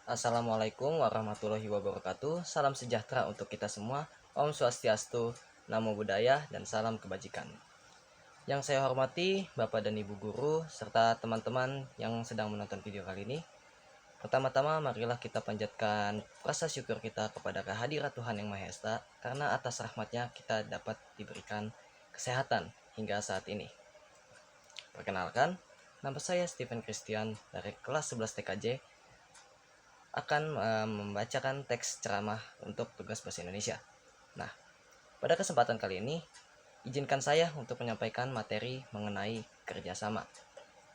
Assalamualaikum warahmatullahi wabarakatuh. Salam sejahtera untuk kita semua. Om Swastiastu, Namo Buddhaya, dan salam kebajikan. Yang saya hormati Bapak dan Ibu guru serta teman-teman yang sedang menonton video kali ini. Pertama-tama marilah kita panjatkan rasa syukur kita kepada kehadirat Tuhan Yang Maha Esa karena atas rahmatnya kita dapat diberikan kesehatan hingga saat ini. Perkenalkan, nama saya Stephen Christian dari kelas 11 TKJ akan membacakan teks ceramah untuk tugas bahasa Indonesia. Nah, pada kesempatan kali ini, izinkan saya untuk menyampaikan materi mengenai kerjasama.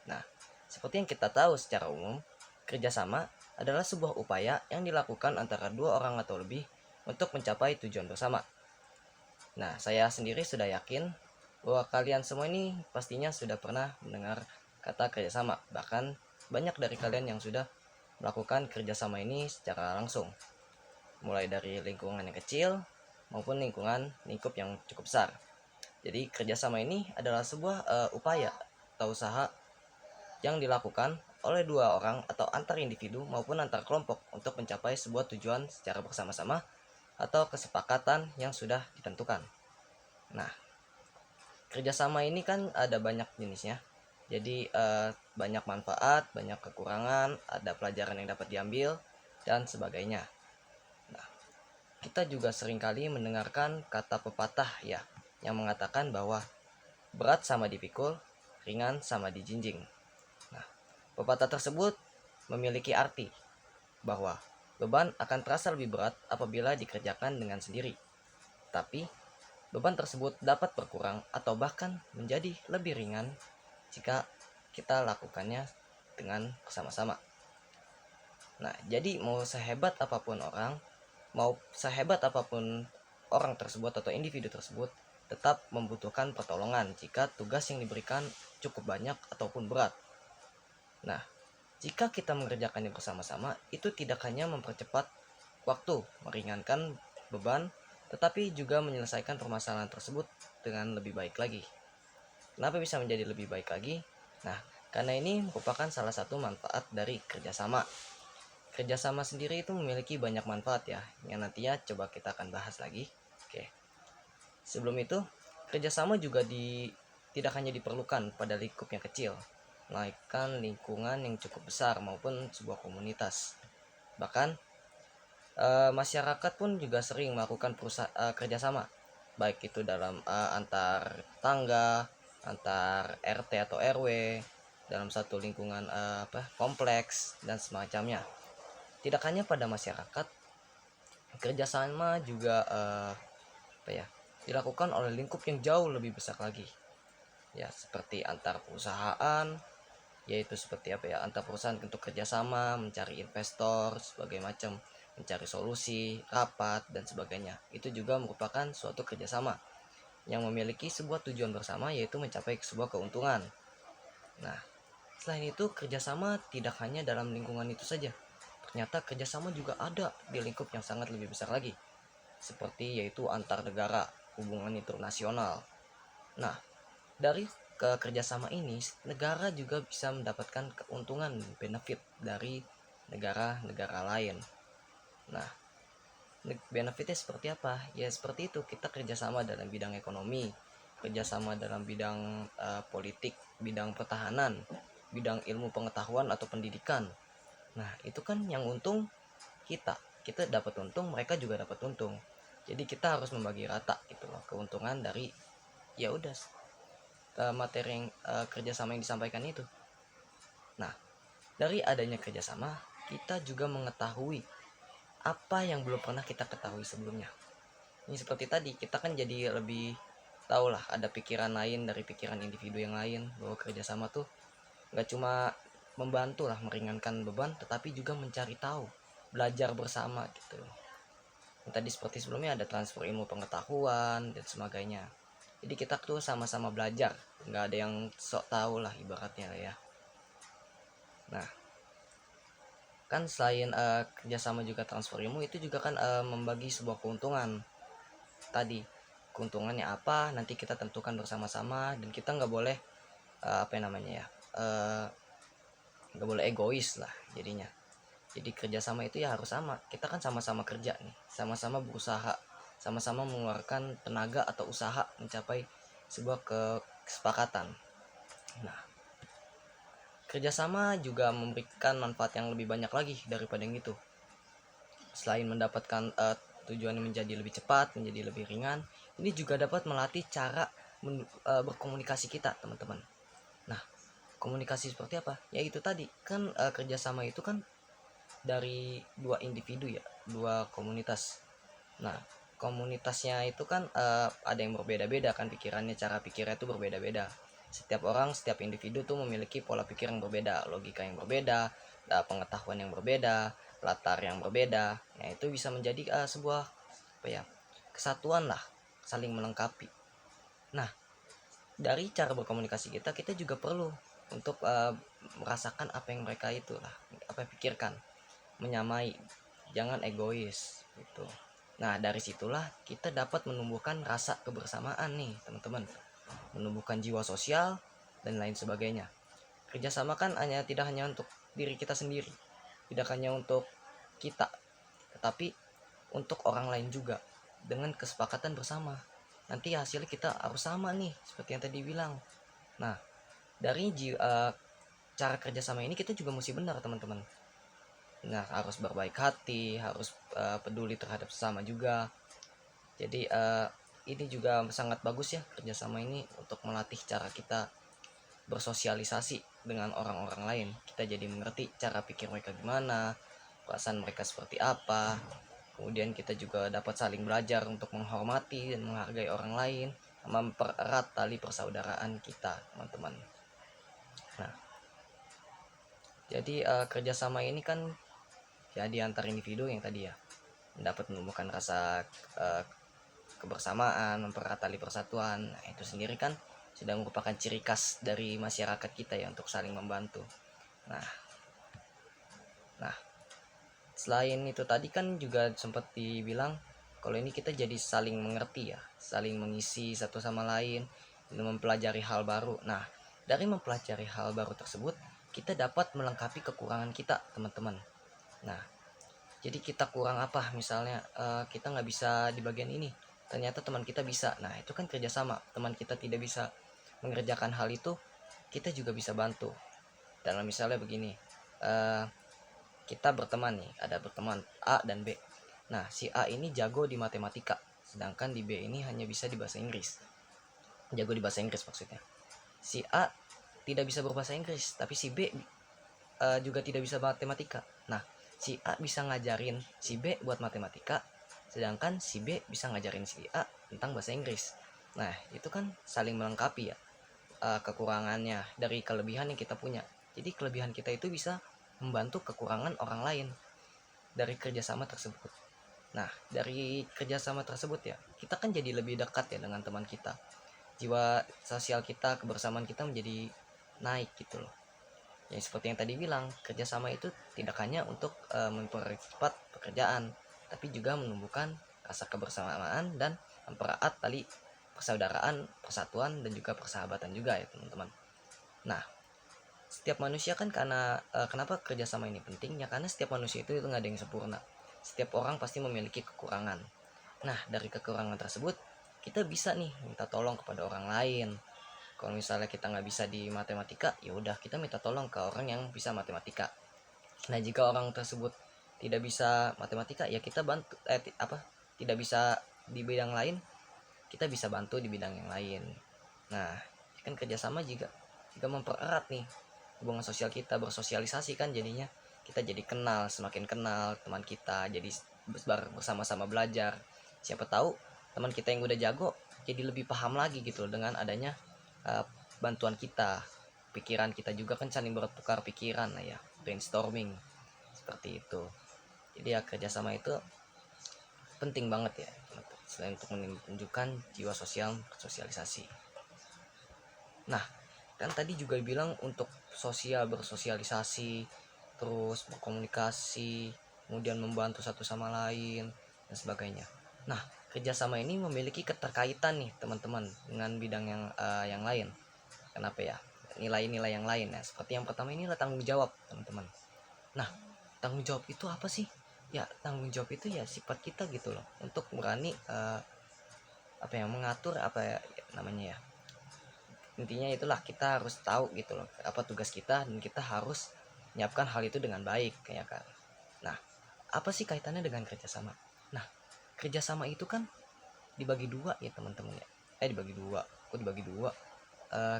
Nah, seperti yang kita tahu secara umum, kerjasama adalah sebuah upaya yang dilakukan antara dua orang atau lebih untuk mencapai tujuan bersama. Nah, saya sendiri sudah yakin bahwa kalian semua ini pastinya sudah pernah mendengar kata kerjasama. Bahkan banyak dari kalian yang sudah melakukan kerjasama ini secara langsung, mulai dari lingkungan yang kecil maupun lingkup yang cukup besar. Jadi kerjasama ini adalah sebuah upaya atau usaha yang dilakukan oleh dua orang atau antar individu maupun antar kelompok untuk mencapai sebuah tujuan secara bersama-sama atau kesepakatan yang sudah ditentukan. Nah, kerjasama ini kan ada banyak jenisnya. Jadi banyak manfaat, banyak kekurangan, ada pelajaran yang dapat diambil, dan sebagainya. Nah, kita juga seringkali mendengarkan kata pepatah ya, yang mengatakan bahwa berat sama dipikul, ringan sama dijinjing. Nah, pepatah tersebut memiliki arti bahwa beban akan terasa lebih berat apabila dikerjakan dengan sendiri. Tapi, beban tersebut dapat berkurang atau bahkan menjadi lebih ringan jika kita lakukannya dengan bersama-sama. Nah, jadi mau sehebat apapun orang tersebut atau individu tersebut, tetap membutuhkan pertolongan jika tugas yang diberikan cukup banyak ataupun berat. Nah, jika kita mengerjakannya bersama-sama, itu tidak hanya mempercepat waktu, meringankan beban, tetapi juga menyelesaikan permasalahan tersebut dengan lebih baik lagi. Kenapa bisa menjadi lebih baik lagi? Nah, karena ini merupakan salah satu manfaat dari kerjasama. Kerjasama sendiri itu memiliki banyak manfaat ya, yang nantinya coba kita akan bahas lagi. Oke. Sebelum itu, kerjasama juga tidak hanya diperlukan pada lingkup yang kecil, melainkan lingkungan yang cukup besar maupun sebuah komunitas. Bahkan masyarakat pun juga sering melakukan kerjasama, baik itu dalam antar tangga, antar RT atau RW, dalam satu lingkungan kompleks dan semacamnya. Tidak hanya pada masyarakat, kerjasama juga dilakukan oleh lingkup yang jauh lebih besar lagi. Ya, seperti antar perusahaan, yaitu seperti antar perusahaan untuk kerjasama, mencari investor, sebagai macam, mencari solusi, rapat, dan sebagainya. Itu juga merupakan suatu kerjasama yang memiliki sebuah tujuan bersama, yaitu mencapai sebuah keuntungan. Nah, selain itu kerjasama tidak hanya dalam lingkungan itu saja. Ternyata kerjasama juga ada di lingkup yang sangat lebih besar lagi, seperti yaitu antar negara, hubungan internasional. Nah, dari kerjasama ini, negara juga bisa mendapatkan keuntungan benefit dari negara-negara lain. Nah, benefitnya seperti apa? Ya seperti itu, kita kerjasama dalam bidang ekonomi, kerjasama dalam bidang politik, bidang pertahanan, bidang ilmu pengetahuan atau pendidikan. Nah, itu kan yang untung kita dapat untung, mereka juga dapat untung. Jadi kita harus membagi rata gitu loh keuntungan dari ya udah materi yang kerjasama yang disampaikan itu. Nah, dari adanya kerjasama, kita juga mengetahui apa yang belum pernah kita ketahui sebelumnya. Ini seperti tadi, kita kan jadi lebih tahu lah, ada pikiran lain dari pikiran individu yang lain, bahwa kerjasama tuh nggak cuma membantu lah meringankan beban, tetapi juga mencari tahu, belajar bersama gitu. Dan tadi seperti sebelumnya ada transfer ilmu pengetahuan dan sebagainya. Jadi kita tuh sama-sama belajar, nggak ada yang sok tahu lah ibaratnya ya. Nah, kan selain kerjasama juga transfer ilmu, itu juga kan membagi sebuah keuntungan. Tadi keuntungannya apa nanti kita tentukan bersama-sama, dan kita nggak boleh nggak boleh egois lah jadinya. Jadi kerjasama itu ya harus sama, kita kan sama-sama kerja nih, sama-sama berusaha, sama-sama mengeluarkan tenaga atau usaha mencapai sebuah kesepakatan. Nah, kerjasama juga memberikan manfaat yang lebih banyak lagi daripada yang itu. Selain mendapatkan tujuan yang menjadi lebih cepat, menjadi lebih ringan, ini juga dapat melatih cara berkomunikasi kita, teman-teman. Nah, komunikasi seperti apa? Ya itu tadi kan, kerjasama itu kan dari dua individu ya, dua komunitas. Nah, komunitasnya itu kan ada yang berbeda-beda kan pikirannya, cara pikirnya itu berbeda-beda. Setiap orang, setiap individu tuh memiliki pola pikir yang berbeda, logika yang berbeda, pengetahuan yang berbeda, latar yang berbeda. Nah, itu bisa menjadi sebuah apa ya, kesatuan lah, saling melengkapi. Nah, dari cara berkomunikasi kita juga perlu untuk merasakan apa yang mereka itu lah, apa yang pikirkan, menyamai, jangan egois gitu. Nah, dari situlah kita dapat menumbuhkan rasa kebersamaan nih, teman-teman. Menumbuhkan jiwa sosial dan lain sebagainya. Kerjasama kan tidak hanya untuk diri kita sendiri, tidak hanya untuk kita, tetapi untuk orang lain juga, dengan kesepakatan bersama. Nanti hasilnya kita harus sama nih, seperti yang tadi bilang. Nah, dari cara kerjasama ini kita juga mesti benar, teman-teman. Nah, harus berbaik hati, harus peduli terhadap sesama juga. Jadi ini juga sangat bagus ya kerjasama ini untuk melatih cara kita bersosialisasi dengan orang-orang lain. Kita jadi mengerti cara pikir mereka gimana, perasaan mereka seperti apa. Kemudian kita juga dapat saling belajar untuk menghormati dan menghargai orang lain, mempererat tali persaudaraan kita, teman-teman. Nah, jadi kerjasama ini kan ya di antar individu yang tadi ya, dapat menumbuhkan rasa kebersamaan, mempererat tali persatuan. Nah, itu sendiri kan sudah merupakan ciri khas dari masyarakat kita ya untuk saling membantu. Nah, nah selain itu tadi kan juga sempat dibilang kalau ini kita jadi saling mengerti ya, saling mengisi satu sama lain, dan mempelajari hal baru. Nah, dari mempelajari hal baru tersebut, kita dapat melengkapi kekurangan kita, teman-teman. Nah, jadi kita kurang apa, misalnya kita nggak bisa di bagian ini, ternyata teman kita bisa. Nah, itu kan kerjasama. Teman kita tidak bisa mengerjakan hal itu, kita juga bisa bantu. Dalam misalnya begini, kita berteman nih, ada berteman A dan B. Nah, si A ini jago di matematika, sedangkan di B ini hanya bisa di bahasa Inggris. Jago di bahasa Inggris maksudnya. Si A tidak bisa berbahasa Inggris, tapi si B juga tidak bisa matematika. Nah, si A bisa ngajarin si B buat matematika, sedangkan si B bisa ngajarin si A tentang bahasa Inggris. Nah, itu kan saling melengkapi ya, kekurangannya dari kelebihan yang kita punya. Jadi kelebihan kita itu bisa membantu kekurangan orang lain dari kerjasama tersebut. Nah, dari kerjasama tersebut ya, kita kan jadi lebih dekat ya dengan teman kita. Jiwa sosial kita, kebersamaan kita menjadi naik gitu loh. Ya seperti yang tadi bilang, kerjasama itu tidak hanya untuk mempercepat pekerjaan, tapi juga menumbuhkan rasa kebersamaan dan mempererat tali persaudaraan, persatuan, dan juga persahabatan juga ya teman-teman. Nah, setiap manusia kan karena kenapa kerjasama ini penting ya, karena setiap manusia itu nggak ada yang sempurna. Setiap orang pasti memiliki kekurangan. Nah, dari kekurangan tersebut kita bisa nih minta tolong kepada orang lain. Kalau misalnya kita nggak bisa di matematika, ya udah kita minta tolong ke orang yang bisa matematika. Nah, jika orang tersebut tidak bisa matematika, ya kita bantu tidak bisa di bidang lain, kita bisa bantu di bidang yang lain. Nah, kan kerjasama juga mempererat nih hubungan sosial kita, bersosialisasi kan jadinya kita jadi semakin kenal teman kita, jadi bersama-sama belajar. Siapa tahu teman kita yang udah jago jadi lebih paham lagi gitu dengan adanya bantuan kita. Pikiran kita juga kan saling bertukar pikiran lah ya, brainstorming seperti itu. Jadi ya kerjasama itu penting banget ya, selain untuk menunjukkan jiwa sosial, sosialisasi. Nah, kan tadi juga bilang untuk bersosialisasi, terus berkomunikasi, kemudian membantu satu sama lain dan sebagainya. Nah, kerjasama ini memiliki keterkaitan nih teman-teman dengan bidang yang lain. Kenapa ya? Nilai-nilai yang lain ya. Seperti yang pertama, ini adalah tanggung jawab teman-teman. Nah, tanggung jawab itu apa sih? Ya tanggung jawab itu ya sifat kita gitu loh, untuk berani apa yang mengatur apa ya, namanya ya, intinya itulah kita harus tahu gitu loh apa tugas kita, dan kita harus menyiapkan hal itu dengan baik kayak kan. Nah, apa sih kaitannya dengan kerjasama? Nah, kerjasama itu kan dibagi dua ya teman-teman ya. Dibagi dua, kok dibagi dua?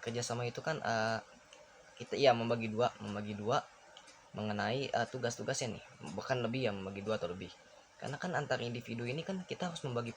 Kerjasama itu kan kita ya membagi dua mengenai tugas-tugasnya nih, bahkan lebih ya, membagi dua atau lebih, karena kan antar individu ini kan kita harus membagi